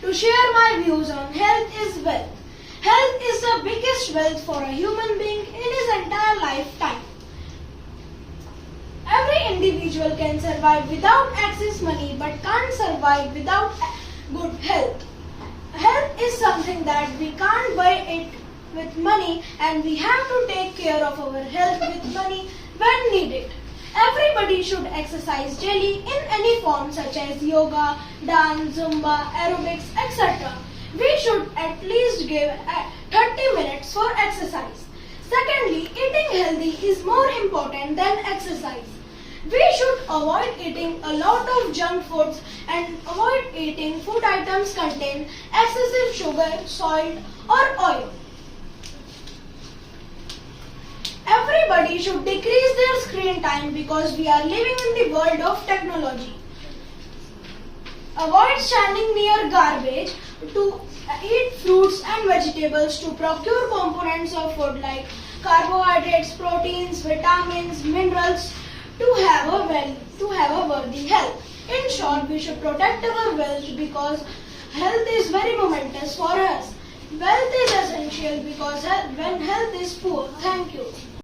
to share my views on health is wealth. Health is the biggest wealth for a human being in his entire lifetime. Every individual can survive without excess money but can't survive without good health. Health is something that we can't buy it with money, and we have to take care of our health with money when needed. Everybody should exercise daily in any form such as yoga, dance, zumba, aerobics, etc. We should at least give 30 minutes for exercise. Secondly, eating healthy is more important than exercise. We should avoid eating a lot of junk foods and avoid eating food items containing excessive sugar, salt or oil. Everybody should decrease their screen time because we are living in the world of technology. Avoid standing near garbage to eat fruits and vegetables to procure components of food like carbohydrates, proteins, vitamins, minerals to have a worthy health. In short, we should protect our wealth because health is very momentous for us. Wealth is essential because when health is poor. Thank you.